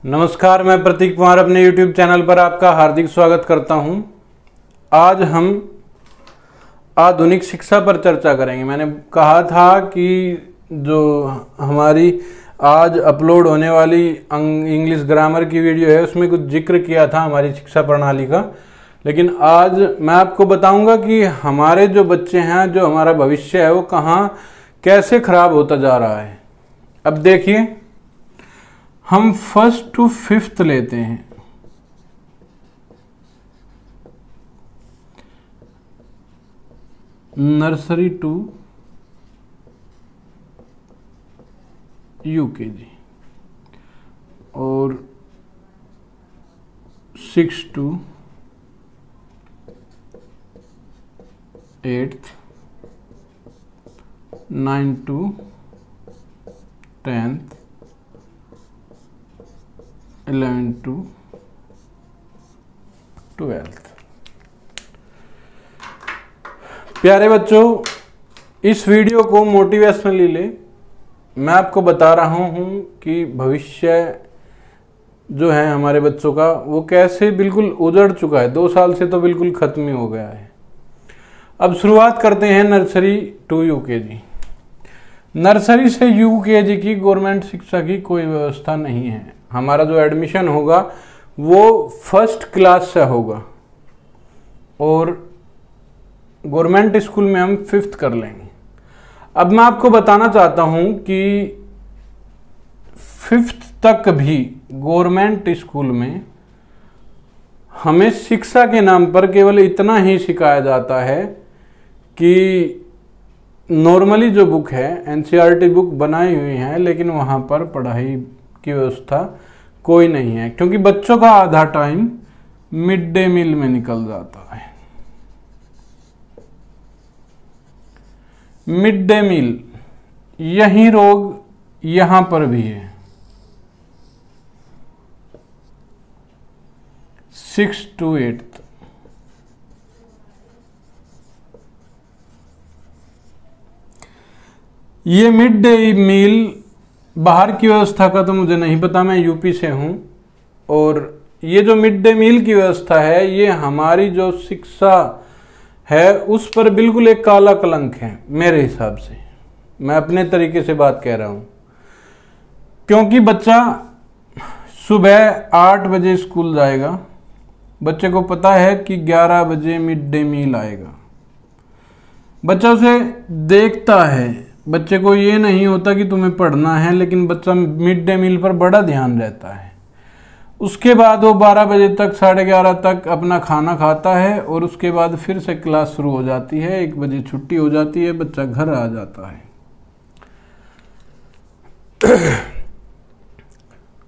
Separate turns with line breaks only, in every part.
नमस्कार, मैं प्रतीक कुमार अपने YouTube चैनल पर आपका हार्दिक स्वागत करता हूं। आज हम आधुनिक शिक्षा पर चर्चा करेंगे। मैंने कहा था कि जो हमारी आज अपलोड होने वाली इंग्लिश ग्रामर की वीडियो है उसमें कुछ जिक्र किया था हमारी शिक्षा प्रणाली का, लेकिन आज मैं आपको बताऊंगा कि हमारे जो बच्चे हैं, जो हमारा भविष्य है, वो कहाँ कैसे खराब होता जा रहा है। अब देखिए, हम 1st to 5th लेते हैं। नर्सरी टू यूकेजी और 6 to 8th, 9 to 10th, 11 to 12th। प्यारे बच्चों, इस वीडियो को मोटिवेशनली ले। मैं आपको बता रहा हूं कि भविष्य जो है हमारे बच्चों का वो कैसे बिल्कुल उजड़ चुका है। 2 साल से तो बिल्कुल खत्म ही हो गया है। अब शुरुआत करते हैं नर्सरी टू यूकेजी। नर्सरी से यूकेजी की गवर्नमेंट शिक्षा की कोई व्यवस्था नहीं है। हमारा जो एडमिशन होगा वो 1st क्लास से होगा और गवर्नमेंट स्कूल में हम 5th कर लेंगे। अब मैं आपको बताना चाहता हूं कि 5th तक भी गवर्नमेंट स्कूल में हमें शिक्षा के नाम पर केवल इतना ही सिखाया जाता है कि नॉर्मली जो बुक है एनसीईआरटी बुक बनाई हुई है, लेकिन वहाँ पर पढ़ाई की व्यवस्था कोई नहीं है, क्योंकि बच्चों का आधा टाइम मिड डे मील में निकल जाता है। मिड डे मील, यही रोग यहां पर भी है। 6 to 8th। ये मिड डे मील बाहर की व्यवस्था का तो मुझे नहीं पता, मैं यूपी से हूं, और ये जो मिड डे मील की व्यवस्था है ये हमारी जो शिक्षा है उस पर बिल्कुल एक काला कलंक है मेरे हिसाब से। मैं अपने तरीके से बात कह रहा हूं, क्योंकि बच्चा सुबह 8 बजे स्कूल जाएगा, बच्चे को पता है कि 11 बजे मिड डे मील आएगा। बच्चा उसे देखता है, बच्चे को ये नहीं होता कि तुम्हें पढ़ना है, लेकिन बच्चा मिड डे मील पर बड़ा ध्यान रहता है। उसके बाद वो 12 बजे तक, 11:30 तक अपना खाना खाता है और उसके बाद फिर से क्लास शुरू हो जाती है। 1 बजे छुट्टी हो जाती है, बच्चा घर आ जाता है।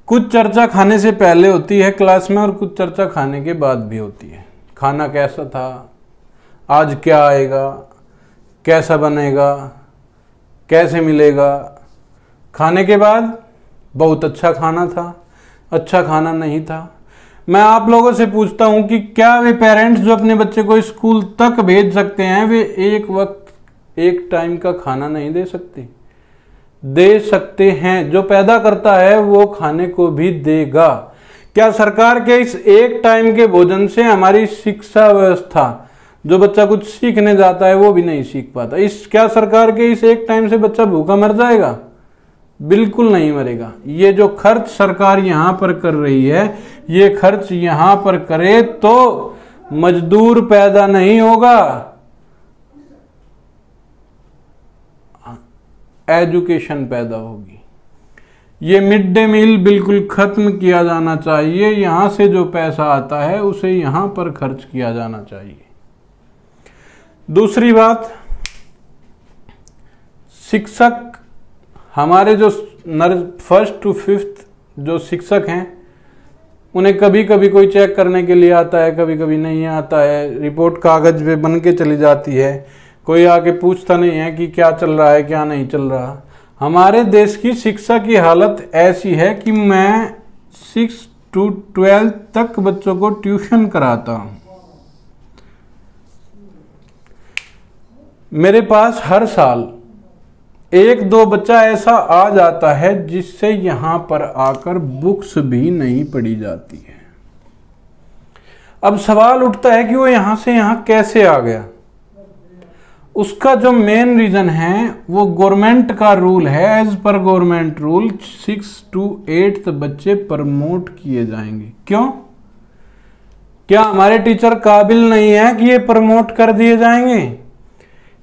कुछ चर्चा खाने से पहले होती है क्लास में और कुछ चर्चा खाने के बाद भी होती है। खाना कैसा था, आज क्या आएगा, कैसा बनेगा, कैसे मिलेगा। खाने के बाद बहुत अच्छा खाना था, अच्छा खाना नहीं था। मैं आप लोगों से पूछता हूं कि क्या वे पेरेंट्स जो अपने बच्चे को स्कूल तक भेज सकते हैं, वे एक वक्त एक टाइम का खाना नहीं दे सकते? दे सकते हैं। जो पैदा करता है वो खाने को भी देगा। क्या सरकार के इस एक टाइम के भोजन से हमारी शिक्षा व्यवस्था, जो बच्चा कुछ सीखने जाता है वो भी नहीं सीख पाता? क्या सरकार के इस एक टाइम से बच्चा भूखा मर जाएगा? बिल्कुल नहीं मरेगा। ये जो खर्च सरकार यहां पर कर रही है, ये खर्च यहां पर करे तो मजदूर पैदा नहीं होगा, एजुकेशन पैदा होगी। ये मिड डे मील बिल्कुल खत्म किया जाना चाहिए। यहां से जो पैसा आता है उसे यहां पर खर्च किया जाना चाहिए। दूसरी बात, शिक्षक, हमारे जो 1st to 5th जो शिक्षक हैं उन्हें कभी कभी कोई चेक करने के लिए आता है, कभी कभी नहीं आता है। रिपोर्ट कागज पे बन के चली जाती है, कोई आके पूछता नहीं है कि क्या चल रहा है, क्या नहीं चल रहा। हमारे देश की शिक्षा की हालत ऐसी है कि मैं 6 to 12 तक बच्चों को ट्यूशन कराता हूं। मेरे पास हर साल एक दो बच्चा ऐसा आ जाता है जिससे यहां पर आकर बुक्स भी नहीं पढ़ी जाती है। अब सवाल उठता है कि वो यहां से यहां कैसे आ गया। उसका जो मेन रीजन है वो गवर्नमेंट का रूल है। As per government rule 6 to 8 बच्चे प्रमोट किए जाएंगे। क्यों? क्या हमारे टीचर काबिल नहीं है कि ये प्रमोट कर दिए जाएंगे?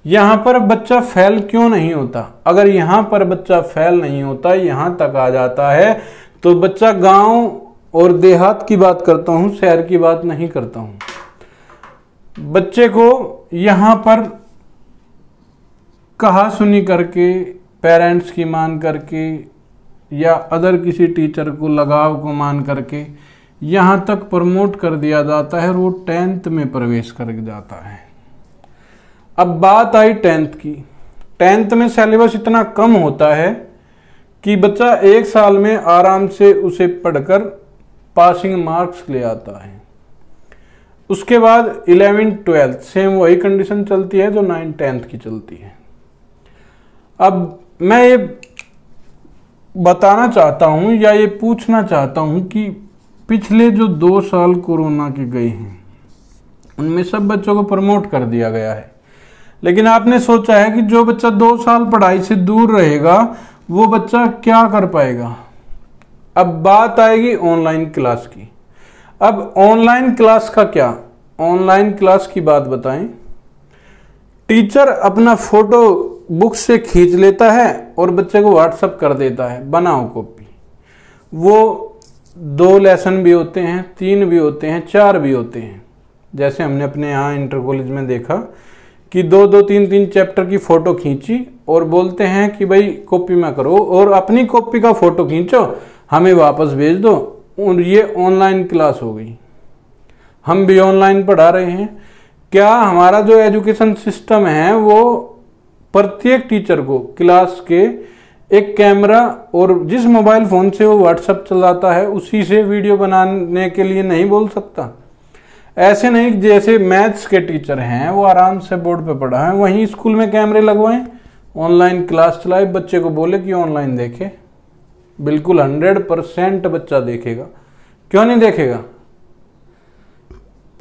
यहां पर बच्चा फेल क्यों नहीं होता? अगर यहां पर बच्चा फेल नहीं होता, यहां तक आ जाता है, तो बच्चा गांव और देहात की बात करता हूं, शहर की बात नहीं करता हूं। बच्चे को यहां पर कहा सुनी करके, पेरेंट्स की मान करके या अदर किसी टीचर को लगाव को मान करके यहां तक प्रमोट कर दिया जाता है और वो 10th में प्रवेश कर जाता है। अब बात आई 10th की। 10th में सिलेबस इतना कम होता है कि बच्चा एक साल में आराम से उसे पढ़कर पासिंग मार्क्स ले आता है। उसके बाद 11th 12th सेम वही कंडीशन चलती है जो 9th 10th की चलती है। अब मैं ये बताना चाहता हूं या ये पूछना चाहता हूं कि पिछले जो 2 साल कोरोना के गए हैं उनमें सब बच्चों को प्रमोट कर दिया गया है, लेकिन आपने सोचा है कि जो बच्चा 2 साल पढ़ाई से दूर रहेगा वो बच्चा क्या कर पाएगा? अब बात आएगी ऑनलाइन क्लास की। अब ऑनलाइन क्लास का क्या? ऑनलाइन क्लास की बात बताएं। टीचर अपना फोटो बुक से खींच लेता है और बच्चे को व्हाट्सएप कर देता है, बनाओ कॉपी। वो 2 लेसन भी होते हैं, 3 भी होते हैं, 4 भी होते हैं। जैसे हमने अपने यहाँ इंटर कॉलेज में देखा कि 2-2 3-3 चैप्टर की फोटो खींची और बोलते हैं कि भाई कॉपी में करो और अपनी कॉपी का फोटो खींचो, हमें वापस भेज दो। और ये ऑनलाइन क्लास हो गई। हम भी ऑनलाइन पढ़ा रहे हैं। क्या हमारा जो एजुकेशन सिस्टम है वो प्रत्येक टीचर को क्लास के एक कैमरा और जिस मोबाइल फोन से वो व्हाट्सएप चलाता है उसी से वीडियो बनाने के लिए नहीं बोल सकता? ऐसे नहीं जैसे मैथ्स के टीचर हैं वो आराम से बोर्ड पे पढ़ा है, वहीं स्कूल में कैमरे लगवाएं, ऑनलाइन क्लास चलाए, बच्चे को बोले कि ऑनलाइन देखे। बिल्कुल 100% बच्चा देखेगा। क्यों नहीं देखेगा?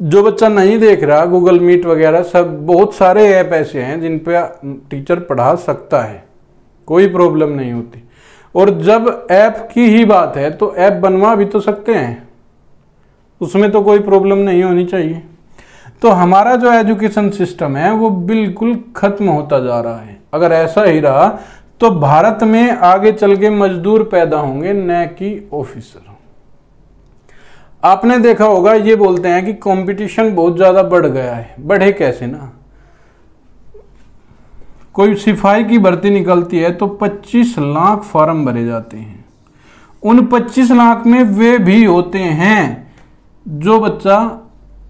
जो बच्चा नहीं देख रहा, गूगल मीट वगैरह सब बहुत सारे ऐप ऐसे हैं जिन पे टीचर पढ़ा सकता है, कोई प्रॉब्लम नहीं होती। और जब ऐप की ही बात है तो ऐप बनवा भी तो सकते हैं, उसमें तो कोई प्रॉब्लम नहीं होनी चाहिए। तो हमारा जो एजुकेशन सिस्टम है वो बिल्कुल खत्म होता जा रहा है। अगर ऐसा ही रहा तो भारत में आगे चल के मजदूर पैदा होंगे न कि ऑफिसर। आपने देखा होगा ये बोलते हैं कि कंपटीशन बहुत ज्यादा बढ़ गया है। बढ़े कैसे ना? कोई सिपाही की भर्ती निकलती है तो 25 लाख फॉर्म भरे जाते हैं। उन 25 लाख में वे भी होते हैं जो बच्चा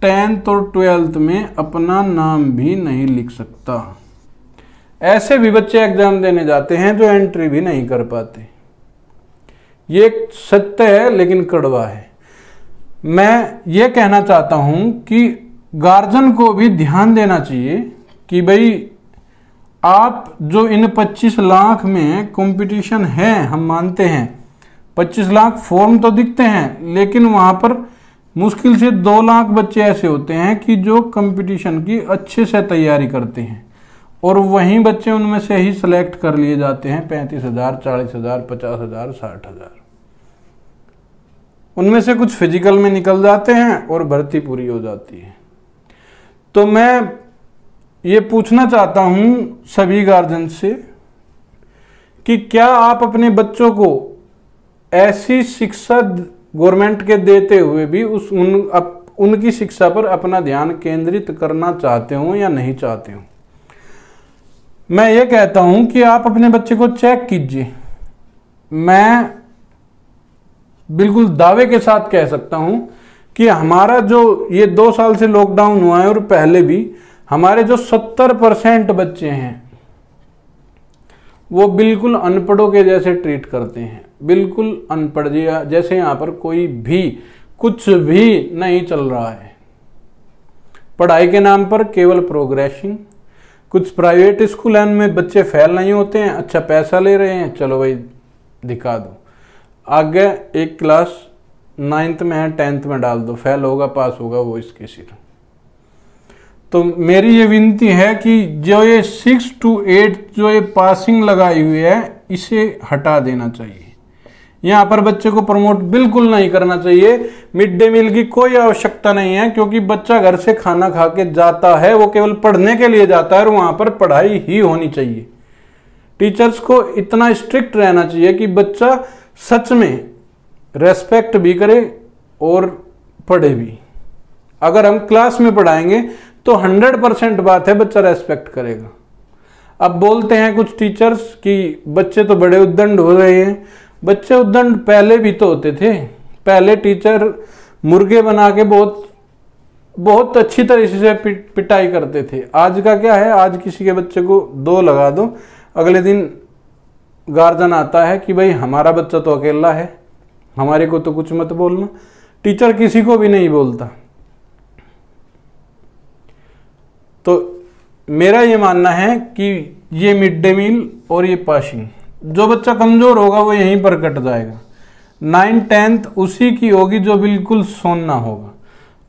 10th और 12th में अपना नाम भी नहीं लिख सकता। ऐसे भी बच्चे एग्जाम देने जाते हैं जो एंट्री भी नहीं कर पाते। ये सत्य है लेकिन कड़वा है। मैं ये कहना चाहता हूं कि गार्जियन को भी ध्यान देना चाहिए कि भाई आप जो इन 25 लाख में कंपटीशन है, हम मानते हैं 25 लाख फॉर्म तो दिखते हैं, लेकिन वहां पर मुश्किल से 2 लाख बच्चे ऐसे होते हैं कि जो कंपटीशन की अच्छे से तैयारी करते हैं और वहीं बच्चे उनमें से ही सिलेक्ट कर लिए जाते हैं 35,000, 40,000, 50,000, 60,000। उनमें से कुछ फिजिकल में निकल जाते हैं और भर्ती पूरी हो जाती है। तो मैं ये पूछना चाहता हूं सभी गार्जियन से कि क्या आप अपने बच्चों को ऐसी शिक्षा गवर्नमेंट के देते हुए भी उनकी शिक्षा पर अपना ध्यान केंद्रित करना चाहते हो या नहीं चाहते हो? मैं ये कहता हूं कि आप अपने बच्चे को चेक कीजिए। मैं बिल्कुल दावे के साथ कह सकता हूं कि हमारा जो ये 2 साल से लॉकडाउन हुआ है और पहले भी हमारे जो 70% बच्चे हैं वो बिल्कुल अनपढ़ों के जैसे ट्रीट करते हैं। बिल्कुल अनपढ़ जैसे यहाँ पर कोई भी कुछ भी नहीं चल रहा है। पढ़ाई के नाम पर केवल प्रोग्रेसिंग, कुछ प्राइवेट स्कूल हैं उनमें बच्चे फेल नहीं होते हैं, अच्छा पैसा ले रहे हैं, चलो भाई दिखा दो। आगे एक क्लास 9th में है 10th में डाल दो, फेल होगा पास होगा वो इसके सिर। तो मेरी ये विनती है कि जो ये 6 to 8 जो ये पासिंग लगाई हुई है इसे हटा देना चाहिए। यहाँ पर बच्चे को प्रमोट बिल्कुल नहीं करना चाहिए। मिड डे मील की कोई आवश्यकता नहीं है, क्योंकि बच्चा घर से खाना खा के जाता है, वो केवल पढ़ने के लिए जाता है और वहां पर पढ़ाई ही होनी चाहिए। टीचर्स को इतना स्ट्रिक्ट रहना चाहिए कि बच्चा सच में रेस्पेक्ट भी करे और पढ़े भी। अगर हम क्लास में पढ़ाएंगे तो 100% बात है बच्चा रेस्पेक्ट करेगा। अब बोलते हैं कुछ टीचर्स कि बच्चे तो बड़े उद्दंड हो रहे हैं। बच्चे उद्दंड पहले भी तो होते थे। पहले टीचर मुर्गे बना के बहुत अच्छी तरह से पिटाई करते थे। आज का क्या है, आज किसी के बच्चे को 2 लगा दो, अगले दिन गार्जियन आता है कि भाई हमारा बच्चा तो अकेला है, हमारे को तो कुछ मत बोलना। टीचर किसी को भी नहीं बोलता। तो मेरा ये मानना है कि ये मिड डे मील और ये पासिंग, जो बच्चा कमजोर होगा वो यहीं पर कट जाएगा। 9th 10th उसी की होगी जो बिल्कुल सोना होगा,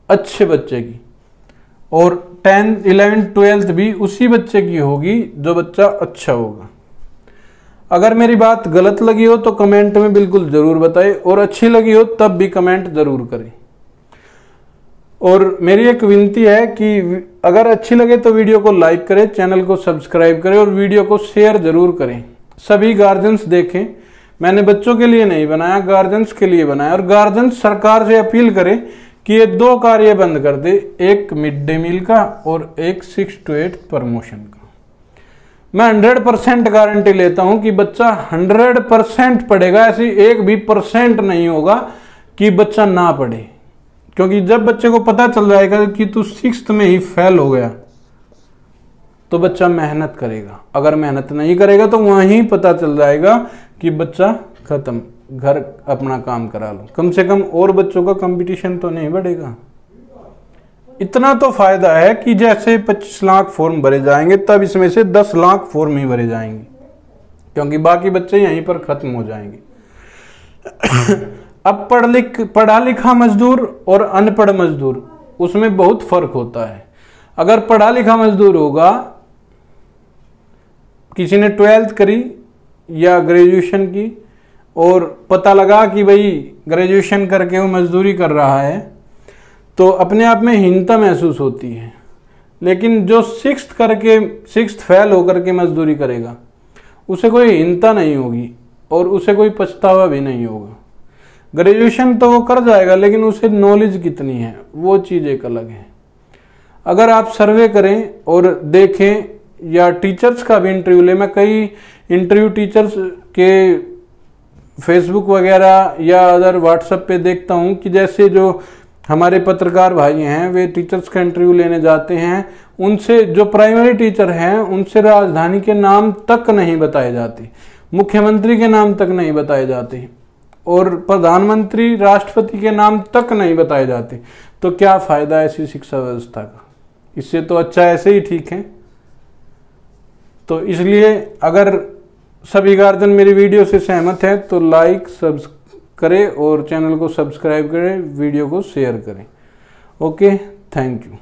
अच्छे बच्चे की। और 10th 11th 12th भी उसी बच्चे की होगी जो बच्चा अच्छा होगा। अगर मेरी बात गलत लगी हो तो कमेंट में बिल्कुल जरूर बताएं, और अच्छी लगी हो तब भी कमेंट जरूर करें। और मेरी एक विनती है कि अगर अच्छी लगे तो वीडियो को लाइक करें, चैनल को सब्सक्राइब करें और वीडियो को शेयर जरूर करें। सभी गार्जियंस देखें। मैंने बच्चों के लिए नहीं बनाया, गार्जियंस के लिए बनाया। और गार्जियंस सरकार से अपील करें कि ये 2 कार्य बंद कर दे, एक मिड डे मील का और एक 6 to 8 प्रमोशन का। मैं 100% गारंटी लेता हूं कि बच्चा 100% पढ़ेगा। ऐसी 1% भी नहीं होगा कि बच्चा ना पढ़े, क्योंकि जब बच्चे को पता चल जाएगा कि तू 6th में ही फेल हो गया तो बच्चा मेहनत करेगा। अगर मेहनत नहीं करेगा तो वहीं पता चल जाएगा कि बच्चा खत्म, घर अपना काम करा लो। कम से कम और बच्चों का कंपटीशन तो नहीं बढ़ेगा। इतना तो फायदा है कि जैसे 25 लाख फॉर्म भरे जाएंगे तब इसमें से 10 लाख फॉर्म ही भरे जाएंगे, क्योंकि बाकी बच्चे यहीं पर खत्म हो जाएंगे। अब पढ़ा लिखा मजदूर और अनपढ़ मजदूर, उसमें बहुत फर्क होता है। अगर पढ़ा लिखा मजदूर होगा, किसी ने 12th करी या ग्रेजुएशन की और पता लगा कि भाई ग्रेजुएशन करके वो मजदूरी कर रहा है, तो अपने आप में हीनता महसूस होती है। लेकिन जो 6th फेल होकर के मजदूरी करेगा उसे कोई हीनता नहीं होगी और उसे कोई पछतावा भी नहीं होगा। ग्रेजुएशन तो वो कर जाएगा, लेकिन उसे नॉलेज कितनी है वो चीज़ एक अलग है। अगर आप सर्वे करें और देखें या टीचर्स का भी इंटरव्यू ले, मैं कई इंटरव्यू टीचर्स के फेसबुक वगैरह या अदर व्हाट्सएप पे देखता हूँ कि जैसे जो हमारे पत्रकार भाई हैं वे टीचर्स का इंटरव्यू लेने जाते हैं, उनसे जो प्राइमरी टीचर हैं उनसे राजधानी के नाम तक नहीं बताए जाते, मुख्यमंत्री के नाम तक नहीं बताए जाते और प्रधानमंत्री राष्ट्रपति के नाम तक नहीं बताए जाते। तो क्या फायदा ऐसी शिक्षा व्यवस्था का? इससे तो अच्छा ऐसे ही ठीक है। तो इसलिए अगर सभी गार्जियन मेरी वीडियो से सहमत हैं तो लाइक करें और चैनल को सब्सक्राइब करें, वीडियो को शेयर करें। Okay, thank you.